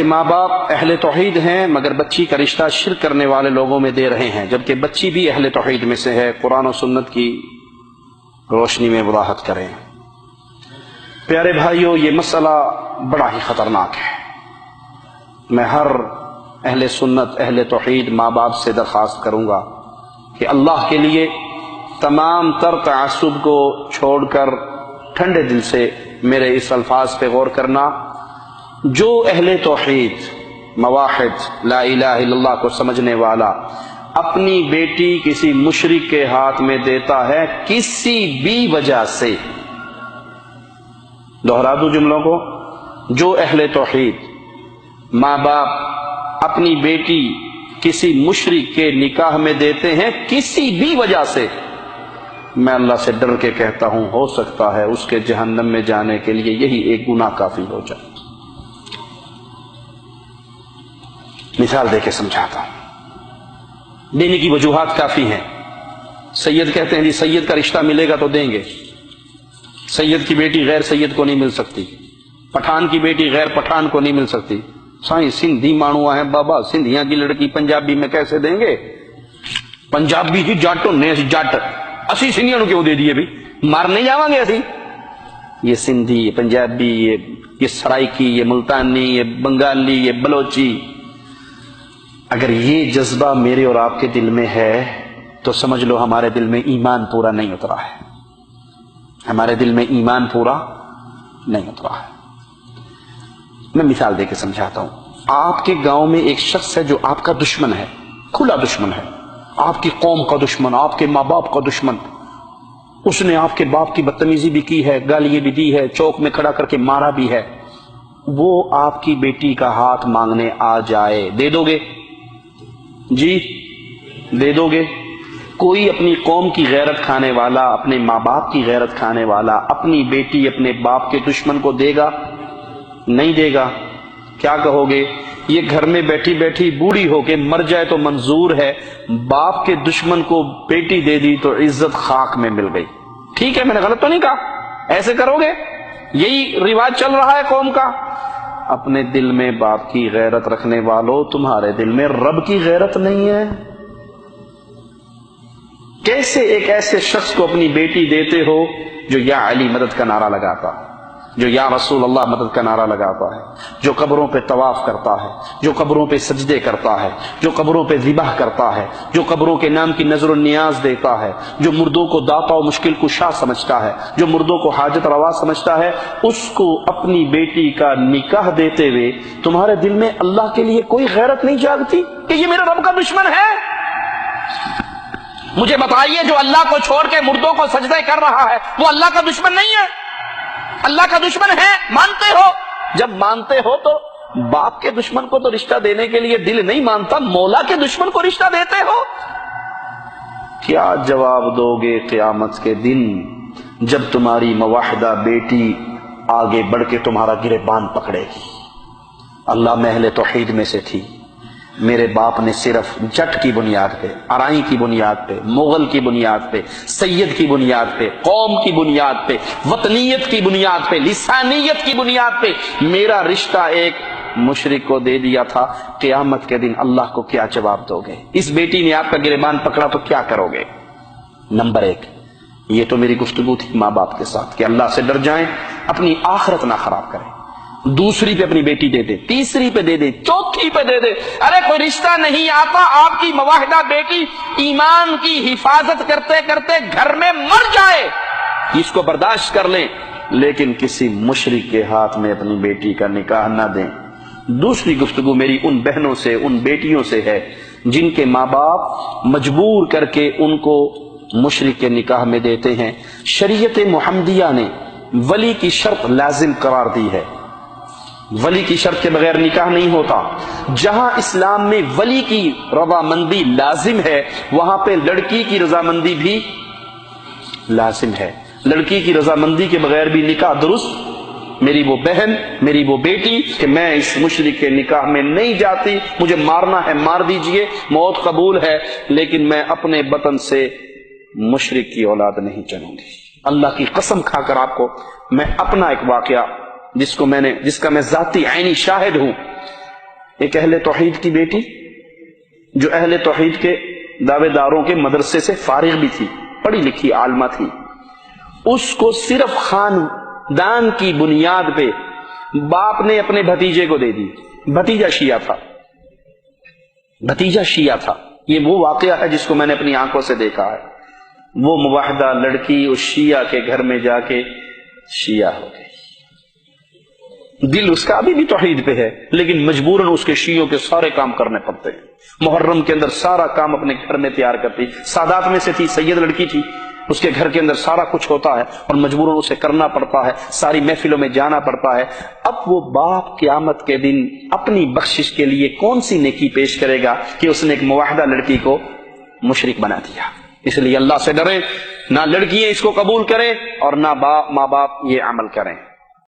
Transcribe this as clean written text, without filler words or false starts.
ماں باپ اہل توحید ہیں مگر بچی کا رشتہ شرک کرنے والے لوگوں میں دے رہے ہیں، جبکہ بچی بھی اہل توحید میں سے ہے۔ قرآن و سنت کی روشنی میں وضاحت کریں۔ پیارے بھائیو، یہ مسئلہ بڑا ہی خطرناک ہے۔ میں ہر اہل سنت اہل توحید ماں باپ سے درخواست کروں گا کہ اللہ کے لیے تمام تر تعصب کو چھوڑ کر ٹھنڈے دل سے میرے اس الفاظ پہ غور کرنا۔ جو اہل توحید موحد لا الہ الا اللہ کو سمجھنے والا اپنی بیٹی کسی مشرک کے ہاتھ میں دیتا ہے کسی بھی وجہ سے، دوہرا دوں جملوں کو، جو اہل توحید ماں باپ اپنی بیٹی کسی مشرک کے نکاح میں دیتے ہیں کسی بھی وجہ سے، میں اللہ سے ڈر کے کہتا ہوں ہو سکتا ہے اس کے جہنم میں جانے کے لیے یہی ایک گناہ کافی ہو جائے۔ مثال دے کے سمجھاتا ہوں، دینے کی وجوہات کافی ہیں۔ سید کہتے ہیں جی سید کا رشتہ ملے گا تو دیں گے، سید کی بیٹی غیر سید کو نہیں مل سکتی، پٹھان کی بیٹی غیر پٹھان کو نہیں مل سکتی۔ سائیں سندھی مانوا ہیں بابا، سندھیاں کی لڑکی پنجابی میں کیسے دیں گے؟ پنجابی کی جٹ نے جٹ اسی سندھیاں کیوں دے دیے بھی؟ مار نہیں جاواں گے اسی؟ یہ سندھی، یہ پنجابی، یہ سرائکی، یہ ملتانی، یہ بنگالی، یہ بلوچی، اگر یہ جذبہ میرے اور آپ کے دل میں ہے تو سمجھ لو ہمارے دل میں ایمان پورا نہیں اترا ہے، ہمارے دل میں ایمان پورا نہیں اترا ہے۔ میں مثال دے کے سمجھاتا ہوں۔ آپ کے گاؤں میں ایک شخص ہے جو آپ کا دشمن ہے، کھلا دشمن ہے، آپ کی قوم کا دشمن، آپ کے ماں باپ کا دشمن۔ اس نے آپ کے باپ کی بدتمیزی بھی کی ہے، گالیاں بھی دی ہے، چوک میں کھڑا کر کے مارا بھی ہے۔ وہ آپ کی بیٹی کا ہاتھ مانگنے آ جائے، دے دو گے؟ جی دے دو گے؟ کوئی اپنی قوم کی غیرت کھانے والا، اپنے ماں باپ کی غیرت کھانے والا اپنی بیٹی اپنے باپ کے دشمن کو دے گا؟ نہیں دے گا۔ کیا کہو گے؟ یہ گھر میں بیٹھی بیٹھی بوڑھی ہو کے مر جائے تو منظور ہے، باپ کے دشمن کو بیٹی دے دی تو عزت خاک میں مل گئی۔ ٹھیک ہے، میں نے غلط تو نہیں کہا؟ ایسے کرو گے؟ یہی رواج چل رہا ہے قوم کا۔ اپنے دل میں باپ کی غیرت رکھنے والوں، تمہارے دل میں رب کی غیرت نہیں ہے؟ کیسے ایک ایسے شخص کو اپنی بیٹی دیتے ہو جو یا علی مدد کا نعرہ لگاتا ہے، جو یا رسول اللہ مدد کا نعرہ لگاتا ہے، جو قبروں پہ طواف کرتا ہے، جو قبروں پہ سجدے کرتا ہے، جو قبروں پہ ذبح کرتا ہے، جو قبروں کے نام کی نظر و نیاز دیتا ہے، جو مردوں کو داتا و مشکل کشا سمجھتا ہے، جو مردوں کو حاجت روا سمجھتا ہے، اس کو اپنی بیٹی کا نکاح دیتے ہوئے تمہارے دل میں اللہ کے لیے کوئی غیرت نہیں جاگتی کہ یہ میرے رب کا دشمن ہے؟ مجھے بتائیے، جو اللہ کو چھوڑ کے مردوں کو سجدے کر رہا ہے وہ اللہ کا دشمن نہیں ہے؟ اللہ کا دشمن ہے، مانتے ہو؟ جب مانتے ہو تو باپ کے دشمن کو تو رشتہ دینے کے لیے دل نہیں مانتا، مولا کے دشمن کو رشتہ دیتے ہو؟ کیا جواب دو گے قیامت کے دن جب تمہاری موحدہ بیٹی آگے بڑھ کے تمہارا گریبان پکڑے گی؟ اللہ میں اہل توحید میں سے تھی، میرے باپ نے صرف جٹ کی بنیاد پہ، ارائی کی بنیاد پہ، مغل کی بنیاد پہ، سید کی بنیاد پہ، قوم کی بنیاد پہ، وطنیت کی بنیاد پہ، لسانیت کی بنیاد پہ میرا رشتہ ایک مشرک کو دے دیا تھا۔ قیامت کے دن اللہ کو کیا جواب دو گے؟ اس بیٹی نے آپ کا گریبان پکڑا تو کیا کرو گے؟ نمبر ایک، یہ تو میری گفتگو تھی ماں باپ کے ساتھ کہ اللہ سے ڈر جائیں، اپنی آخرت نہ خراب کریں۔ دوسری پہ اپنی بیٹی دے دے، تیسری پہ دے دے، چوتھی پہ دے دے۔ ارے کوئی رشتہ نہیں آتا، آپ کی مواحدہ بیٹی ایمان کی حفاظت کرتے کرتے گھر میں مر جائے، اس کو برداشت کر لیں، لیکن کسی مشرک کے ہاتھ میں اپنی بیٹی کا نکاح نہ دیں۔ دوسری گفتگو میری ان بہنوں سے، ان بیٹیوں سے ہے جن کے ماں باپ مجبور کر کے ان کو مشرک کے نکاح میں دیتے ہیں۔ شریعت محمدیہ نے ولی کی شرط لازم قرار دی ہے، ولی کی شرط کے بغیر نکاح نہیں ہوتا۔ جہاں اسلام میں ولی کی رضامندی لازم ہے وہاں پہ لڑکی کی رضامندی بھی لازم ہے۔ لڑکی کی رضامندی کے بغیر بھی نکاح درست، میری وہ بہن، میری وہ بیٹی کہ میں اس مشرک کے نکاح میں نہیں جاتی، مجھے مارنا ہے مار دیجئے، موت قبول ہے، لیکن میں اپنے وطن سے مشرک کی اولاد نہیں چنوں گی۔ اللہ کی قسم کھا کر آپ کو میں اپنا ایک واقعہ جس کا میں ذاتی عینی شاہد ہوں، ایک اہل توحید کی بیٹی جو اہل توحید کے دعوے داروں کے مدرسے سے فارغ بھی تھی، پڑھی لکھی عالمہ تھی، اس کو صرف خاندان کی بنیاد پہ باپ نے اپنے بھتیجے کو دے دی۔ بھتیجا شیعہ تھا، بھتیجا شیعہ تھا۔ یہ وہ واقعہ ہے جس کو میں نے اپنی آنکھوں سے دیکھا ہے۔ وہ موحدہ لڑکی اس شیعہ کے گھر میں جا کے شیعہ ہو گئی، دل اس کا ابھی بھی توحید پہ ہے، لیکن مجبوراً اس کے شیعوں کے سارے کام کرنے پڑتے ہیں۔ محرم کے اندر سارا کام اپنے گھر میں تیار کرتی، سادات میں سے تھی، سید لڑکی تھی، اس کے گھر کے اندر سارا کچھ ہوتا ہے اور مجبوراً اسے کرنا پڑتا ہے، ساری محفلوں میں جانا پڑتا ہے۔ اب وہ باپ قیامت کے دن اپنی بخشش کے لیے کون سی نیکی پیش کرے گا کہ اس نے ایک موحدہ لڑکی کو مشرک بنا دیا؟ اس لیے اللہ سے ڈرے، نہ لڑکیاں اس کو قبول کریں اور نہ ماں باپ یہ عمل کریں۔